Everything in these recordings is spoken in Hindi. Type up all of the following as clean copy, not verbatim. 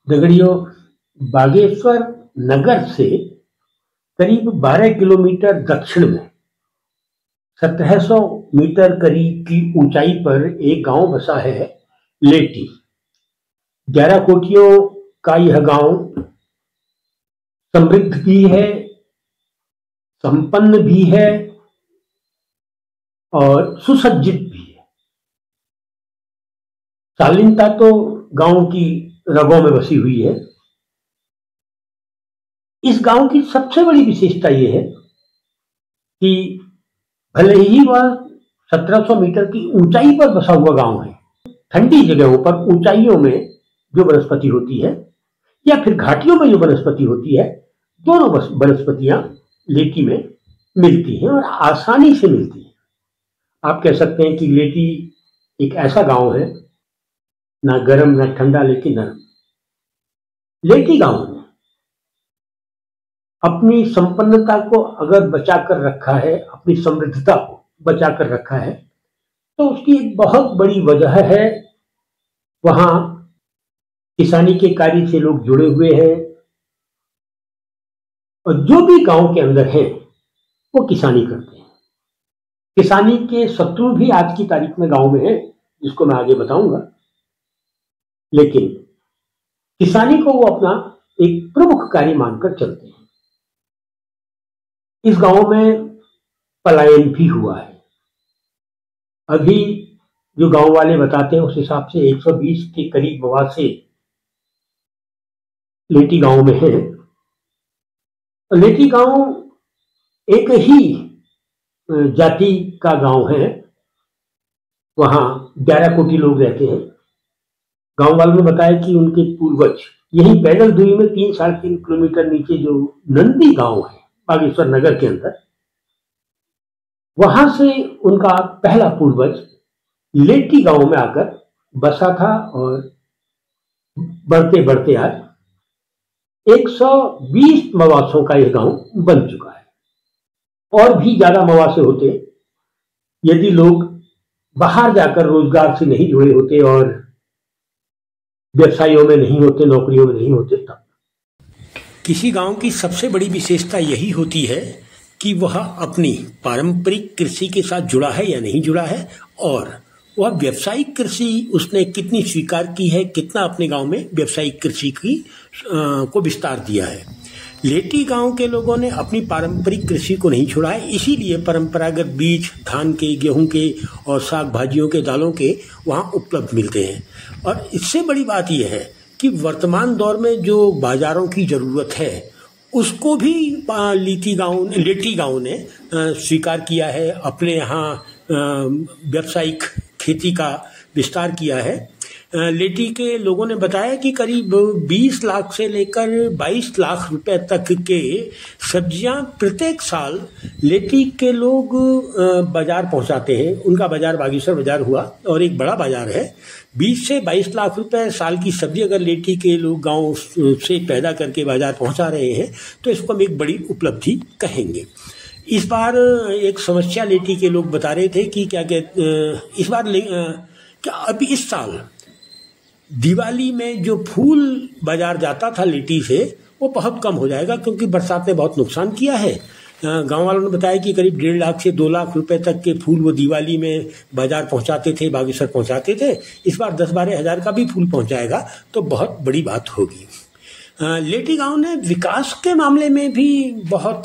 दगड़ियों, बागेश्वर नगर से करीब 12 किलोमीटर दक्षिण में 1700 मीटर करीब की ऊंचाई पर एक गांव बसा है, लेटी। 11 कोटियों का यह गांव समृद्ध भी है, संपन्न भी है और सुसज्जित भी है। शालीनता तो गांव की रगों में बसी हुई है। इस गांव की सबसे बड़ी विशेषता यह है कि भले ही वह 1700 मीटर की ऊंचाई पर बसा हुआ गांव है, ठंडी जगहों पर ऊंचाइयों में जो वनस्पति होती है या फिर घाटियों में जो वनस्पति होती है, दोनों वनस्पतियां लेटी में मिलती हैं और आसानी से मिलती हैं। आप कह सकते हैं कि लेटी एक ऐसा गांव है, ना गर्म ना ठंडा लेकिन नरम। लेटी गांव ने अपनी संपन्नता को अगर बचा कर रखा है, अपनी समृद्धता को बचा कर रखा है, तो उसकी एक बहुत बड़ी वजह है, वहां किसानी के कार्य से लोग जुड़े हुए हैं और जो भी गांव के अंदर है वो किसानी करते हैं। किसानी के शत्रु भी आज की तारीख में गांव में है, जिसको मैं आगे बताऊंगा, लेकिन किसानी को वो अपना एक प्रमुख कार्य मानकर चलते हैं। इस गांव में पलायन भी हुआ है। अभी जो गांव वाले बताते हैं उस हिसाब से 120 के करीब मवासे लेटी गांव में है। लेटी गांव एक ही जाति का गांव है, वहां 11 कोटि लोग रहते हैं। गांव वालों ने बताया कि उनके पूर्वज यही पैदल दूरी में 3-3.5 किलोमीटर नीचे जो नंदी गांव है बागेश्वर नगर के अंदर, वहां से उनका पहला पूर्वज लेटी गांव में आकर बसा था और बढ़ते बढ़ते आज 120 मवासों का यह गांव बन चुका है। और भी ज्यादा मवासे होते यदि लोग बाहर जाकर रोजगार से नहीं जुड़े होते और व्यवसायों में नहीं होते, नौकरियों में नहीं होते तब। किसी गांव की सबसे बड़ी विशेषता यही होती है कि वह अपनी पारंपरिक कृषि के साथ जुड़ा है या नहीं जुड़ा है, और वह व्यावसायिक कृषि उसने कितनी स्वीकार की है, कितना अपने गांव में व्यावसायिक कृषि की को विस्तार दिया है। लेटी गांव के लोगों ने अपनी पारंपरिक कृषि को नहीं छोड़ा है, इसीलिए परंपरागत बीज धान के, गेहूं के और साग भाजियों के, दालों के वहां उपलब्ध मिलते हैं। और इससे बड़ी बात यह है कि वर्तमान दौर में जो बाजारों की जरूरत है उसको भी लेटी गांव ने स्वीकार किया है, अपने यहाँ व्यावसायिक खेती का विस्तार किया है। लेटी के लोगों ने बताया कि करीब 20 लाख से लेकर 22 लाख रुपए तक के सब्जियां प्रत्येक साल लेटी के लोग बाजार पहुंचाते हैं। उनका बाजार बागेश्वर बाजार हुआ और एक बड़ा बाजार है। 20 से 22 लाख रुपए साल की सब्जी अगर लेटी के लोग गांव से पैदा करके बाजार पहुंचा रहे हैं तो इसको हम एक बड़ी उपलब्धि कहेंगे। इस बार एक समस्या लेटी के लोग बता रहे थे कि इस बार क्या अभी इस साल दिवाली में जो फूल बाजार जाता था लेटी से वो बहुत कम हो जाएगा, क्योंकि बरसात ने बहुत नुकसान किया है। गांव वालों ने बताया कि करीब 1.5 लाख से 2 लाख रुपए तक के फूल वो दिवाली में बाजार पहुंचाते थे, बागेश्वर पहुंचाते थे। इस बार 10-12 हज़ार का भी फूल पहुंचाएगा तो बहुत बड़ी बात होगी। लेटी गांव ने विकास के मामले में भी बहुत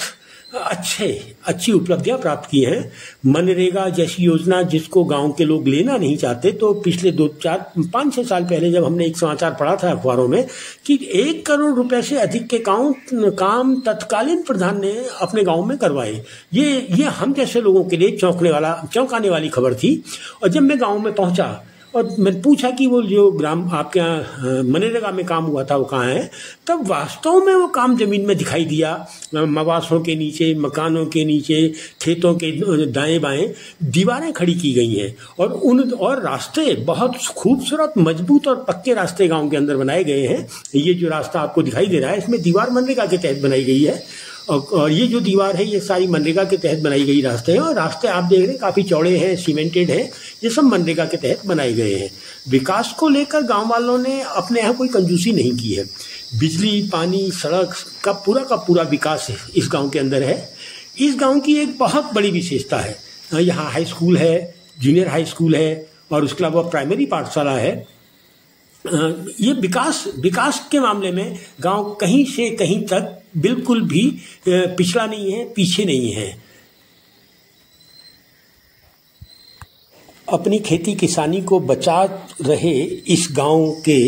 अच्छी उपलब्धियां प्राप्त की हैं। मनरेगा जैसी योजना जिसको गांव के लोग लेना नहीं चाहते, तो पिछले 5-6 साल पहले जब हमने एक समाचार पढ़ा था अखबारों में कि 1 करोड़ रुपए से अधिक के काम तत्कालीन प्रधान ने अपने गांव में करवाए। ये हम जैसे लोगों के लिए चौंकाने वाली खबर थी। और जब मैं गांव में पहुंचा और मैंने पूछा कि वो जो ग्राम आपके यहाँ मनरेगा में काम हुआ था वो कहाँ है, तब वास्तव में वो काम जमीन में दिखाई दिया। मवासों के नीचे, मकानों के नीचे, खेतों के दाएं बाएं दीवारें खड़ी की गई हैं और रास्ते बहुत खूबसूरत, मजबूत और पक्के रास्ते गांव के अंदर बनाए गए हैं। ये जो रास्ता आपको दिखाई दे रहा है इसमें दीवार मनरेगा के तहत बनाई गई है और ये जो दीवार है ये सारी मनरेगा के तहत बनाई गई रास्ते हैं, और रास्ते आप देख रहे हैं काफ़ी चौड़े हैं, सीमेंटेड हैं, ये सब मनरेगा के तहत बनाए गए हैं। विकास को लेकर गांव वालों ने अपने यहाँ कोई कंजूसी नहीं की है। बिजली, पानी, सड़क का पूरा विकास है इस गांव के अंदर है। इस गांव की एक बहुत बड़ी विशेषता है, यहाँ हाई स्कूल है, जूनियर हाई स्कूल है, और उसके अलावा प्राइमरी पाठशाला है। ये विकास के मामले में गांव कहीं से कहीं तक बिल्कुल भी पिछड़ा नहीं है, पीछे नहीं है। अपनी खेती किसानी को बचा रहे इस गांव के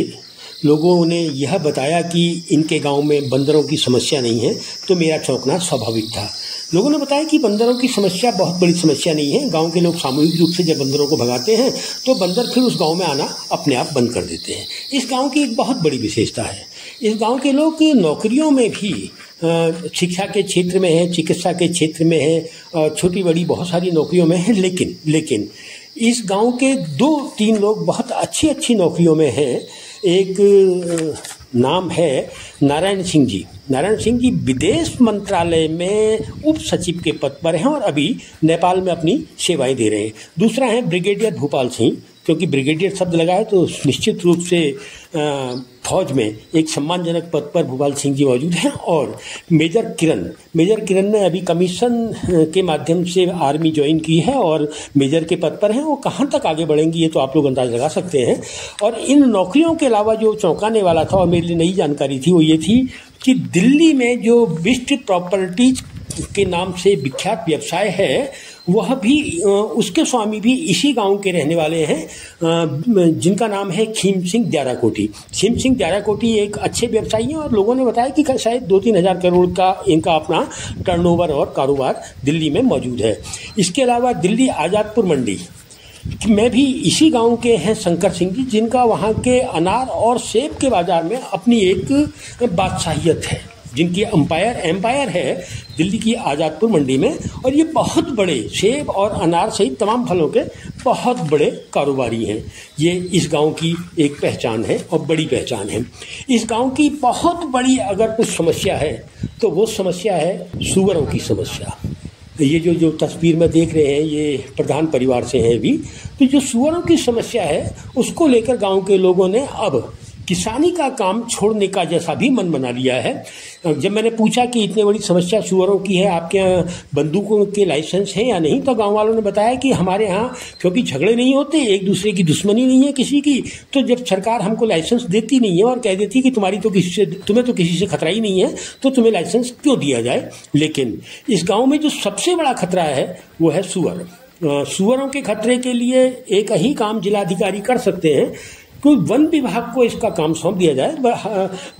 लोगों ने यह बताया कि इनके गांव में बंदरों की समस्या नहीं है, तो मेरा चौंकना स्वाभाविक था। लोगों ने बताया कि बंदरों की समस्या बहुत बड़ी समस्या नहीं है। गांव के लोग सामूहिक रूप से जब बंदरों को भगाते हैं तो बंदर फिर उस गांव में आना अपने आप बंद कर देते हैं। इस गांव की एक बहुत बड़ी विशेषता है, इस गांव के लोग नौकरियों में भी शिक्षा के क्षेत्र में है, चिकित्सा के क्षेत्र में है, छोटी बड़ी बहुत सारी नौकरियों में है। लेकिन इस गांव के 2-3 लोग बहुत अच्छी नौकरियों में हैं। एक नाम है नारायण सिंह जी। नारायण सिंह जी विदेश मंत्रालय में उप सचिव के पद पर हैं और अभी नेपाल में अपनी सेवाएं दे रहे हैं। दूसरा है ब्रिगेडियर भूपाल सिंह, क्योंकि ब्रिगेडियर शब्द लगा है तो निश्चित रूप से फौज में एक सम्मानजनक पद पर भूपाल सिंह जी मौजूद हैं। और मेजर किरण ने अभी कमीशन के माध्यम से आर्मी ज्वाइन की है और मेजर के पद पर हैं। वो कहाँ तक आगे बढ़ेंगी ये तो आप लोग अंदाज लगा सकते हैं। और इन नौकरियों के अलावा जो चौंकाने वाला था और मेरे लिए नई जानकारी थी वो ये थी कि दिल्ली में जो बिस्ट प्रॉपर्टीज के नाम से विख्यात व्यवसाय है वह भी उसके स्वामी भी इसी गांव के रहने वाले हैं, जिनका नाम है खीम सिंह द्याराकोटी। खीम सिंह द्याराकोटी एक अच्छे व्यवसायी हैं और लोगों ने बताया कि शायद 2-3 हज़ार करोड़ का इनका अपना टर्नओवर और कारोबार दिल्ली में मौजूद है। इसके अलावा दिल्ली आज़ादपुर मंडी में भी इसी गांव के हैं शंकर सिंह जी, जिनका वहाँ के अनार और सेब के बाजार में अपनी एक बादशाहियत है, जिनकी एम्पायर है दिल्ली की आज़ादपुर मंडी में। और ये बहुत बड़े सेब और अनार सहित तमाम फलों के बहुत बड़े कारोबारी हैं। ये इस गांव की एक पहचान है और बड़ी पहचान है। इस गांव की बहुत बड़ी अगर कुछ समस्या है तो वो समस्या है सूअरों की समस्या। ये जो तस्वीर में देख रहे हैं ये प्रधान परिवार से है भी, तो जो सूअरों की समस्या है उसको लेकर गांव के लोगों ने अब किसानी का काम छोड़ने का जैसा भी मन बना लिया है। जब मैंने पूछा कि इतनी बड़ी समस्या सूअरों की है, आपके यहाँ बंदूकों के लाइसेंस हैं या नहीं, तो गांव वालों ने बताया कि हमारे यहाँ क्योंकि झगड़े नहीं होते, एक दूसरे की दुश्मनी नहीं है किसी की, तो जब सरकार हमको लाइसेंस देती नहीं है और कह देती है कि तुम्हें तो किसी से खतरा ही नहीं है तो तुम्हें लाइसेंस क्यों दिया जाए। लेकिन इस गाँव में जो सबसे बड़ा खतरा है वो है सूअर। सूअरों के खतरे के लिए एक ही काम जिलाधिकारी कर सकते हैं, कोई वन विभाग को इसका काम सौंप दिया जाए।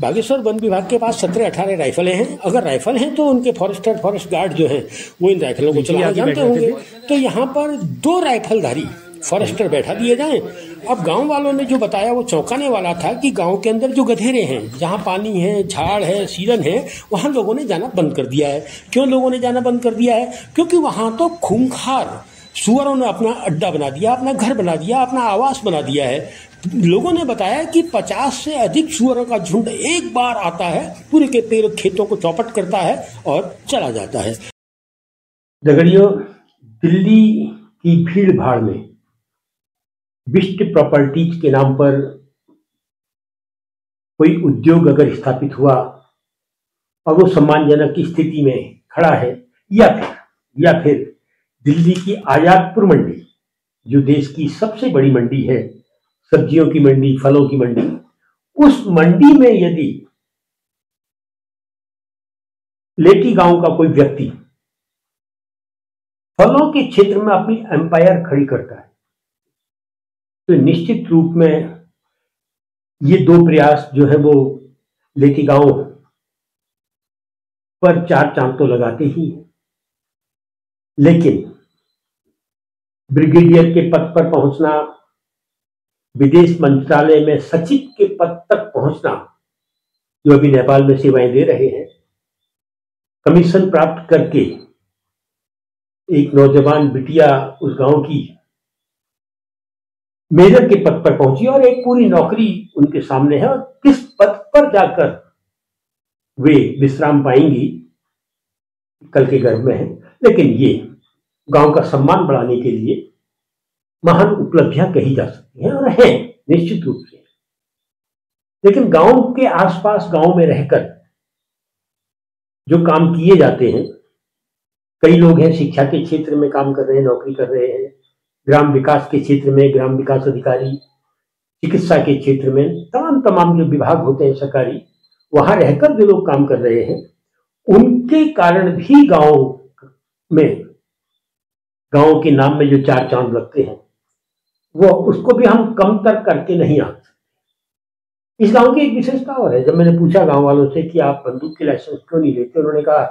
बागेश्वर वन विभाग के पास 17-18 राइफलें हैं। अगर राइफल हैं तो उनके फॉरेस्ट गार्ड जो हैं वो इन राइफलों को चलाना जानते होंगे, तो यहाँ पर 2 राइफलधारी फॉरेस्टर बैठा दिए जाएं। अब गांव वालों ने जो बताया वो चौंकाने वाला था कि गांव के अंदर जो गधेरे हैं, जहाँ पानी है, झाड़ है, सीरन है, वहाँ लोगों ने जाना बंद कर दिया है। क्यों लोगों ने जाना बंद कर दिया है? क्योंकि वहाँ तो खूंखार सूअरों ने अपना अड्डा बना दिया, अपना घर बना दिया, अपना आवास बना दिया है। लोगों ने बताया कि 50 से अधिक सूअरों का झुंड एक बार आता है, पूरे के पूरे खेतों को चौपट करता है और चला जाता है। दगड़ियों, दिल्ली की भीड़ भाड़ में बिस्ट प्रॉपर्टीज के नाम पर कोई उद्योग अगर स्थापित हुआ और वो सम्मानजनक स्थिति में खड़ा है, या फिर दिल्ली की आज़ादपुर मंडी जो देश की सबसे बड़ी मंडी है, सब्जियों की मंडी, फलों की मंडी, उस मंडी में यदि लेटी गांव का कोई व्यक्ति फलों के क्षेत्र में अपनी एम्पायर खड़ी करता है तो निश्चित रूप में ये 2 प्रयास जो है वो लेटी गांव पर 4 चांद तो लगाते ही हैं। लेकिन ब्रिगेडियर के पद पर पहुंचना, विदेश मंत्रालय में सचिव के पद तक पहुंचना, जो अभी नेपाल में सेवाएं दे रहे हैं, कमीशन प्राप्त करके एक नौजवान बिटिया उस गांव की मेजर के पद पर पहुंची और एक पूरी नौकरी उनके सामने है। और किस पद पर जाकर वे विश्राम पाएंगी कल के गर्भ में है, लेकिन ये गांव का सम्मान बढ़ाने के लिए महान उपलब्धियां कही जा सकती हैं और हैं निश्चित रूप से। लेकिन गांव के आसपास, गांव में रहकर जो काम किए जाते हैं, कई लोग हैं शिक्षा के क्षेत्र में काम कर रहे हैं, नौकरी कर रहे हैं, ग्राम विकास के क्षेत्र में ग्राम विकास अधिकारी, चिकित्सा के क्षेत्र में तमाम जो विभाग होते हैं सरकारी, वहां रहकर जो लोग काम कर रहे हैं, उनके कारण भी गांव के नाम में जो 4 चांद लगते हैं, वो उसको भी हम कमतर करके नहीं आ सकते। इस गांव की एक विशेषता और है। जब मैंने पूछा गांव वालों से कि आप बंदूक की लाइसेंस क्यों नहीं लेते, उन्होंने कहा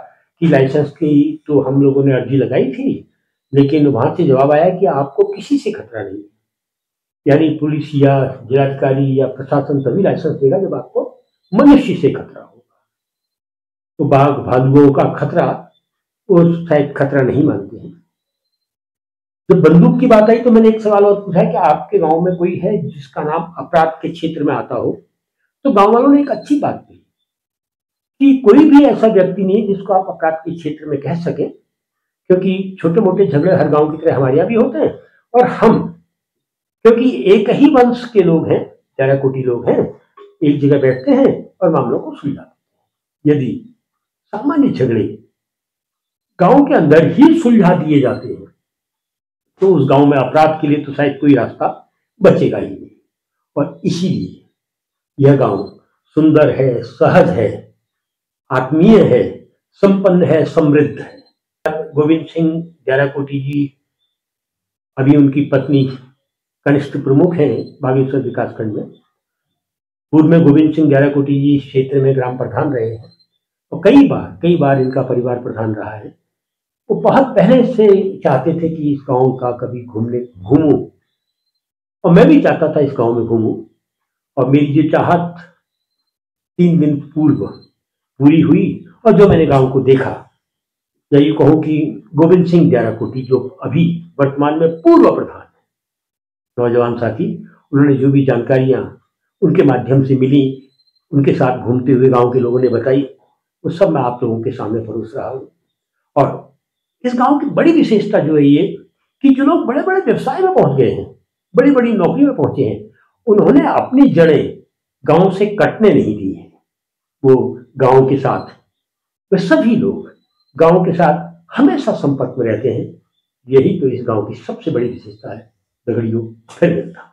कि लाइसेंस की तो हम लोगों ने अर्जी लगाई थी, लेकिन वहां से जवाब आया कि आपको किसी से खतरा नहीं, यानी पुलिस या जिलाधिकारी या प्रशासन तभी लाइसेंस देगा जब आपको मनुष्य से खतरा होगा। तो बाघ भालुओं का खतरा वो शायद खतरा नहीं मानते हैं। जब बंदूक की बात आई तो मैंने एक सवाल और पूछा कि आपके गांव में कोई है जिसका नाम अपराध के क्षेत्र में आता हो? तो गांव वालों ने एक अच्छी बात कही कि कोई भी ऐसा व्यक्ति नहीं जिसको आप अपराध के क्षेत्र में कह सके, क्योंकि छोटे मोटे झगड़े हर गांव की तरह हमारे यहाँ भी होते हैं, और हम क्योंकि एक ही वंश के लोग हैं, 11 कोटि लोग हैं, एक जगह बैठते हैं और मामलों को सुलझाते हैं। यदि सामान्य झगड़े गांव के अंदर ही सुलझा दिए जाते हैं तो उस गांव में अपराध के लिए तो शायद कोई रास्ता बचेगा ही नहीं। और इसीलिए यह गांव सुंदर है, सहज है, आत्मीय है, संपन्न है, समृद्ध है। गोविंद सिंह 11 कोटि जी, अभी उनकी पत्नी कनिष्ठ प्रमुख हैं बागेश्वर विकासखंड में। पूर्व में गोविंद सिंह 11 कोटि जी क्षेत्र में ग्राम प्रधान रहे हैं और कई बार इनका परिवार प्रधान रहा है। वो बहुत पहले से चाहते थे कि इस गांव का कभी घूमूं, और मैं भी चाहता था इस गांव में घूमूं, और मेरी जो चाहत 3 दिन पूर्व पूरी हुई। और जो मैंने गांव को देखा, या यूं कहूं कि गोविंद सिंह 11 कोटि जो अभी वर्तमान में पूर्व प्रधान है, नौजवान साथी, उन्होंने जो भी जानकारियां उनके माध्यम से मिली, उनके साथ घूमते हुए गांव के लोगों ने बताई, वो सब मैं आप लोगों के सामने परोस रहा हूं। और इस गांव की बड़ी विशेषता जो है ये कि जो लोग बड़े बड़े व्यवसाय में पहुंच गए हैं, बड़ी बड़ी नौकरी में पहुंचे हैं, उन्होंने अपनी जड़ें गांव से कटने नहीं दी हैं। वो गांव के साथ, वे सभी लोग गांव के साथ हमेशा संपर्क में रहते हैं। यही तो इस गांव की सबसे बड़ी विशेषता है। दगड़ियों, फिर मिलता।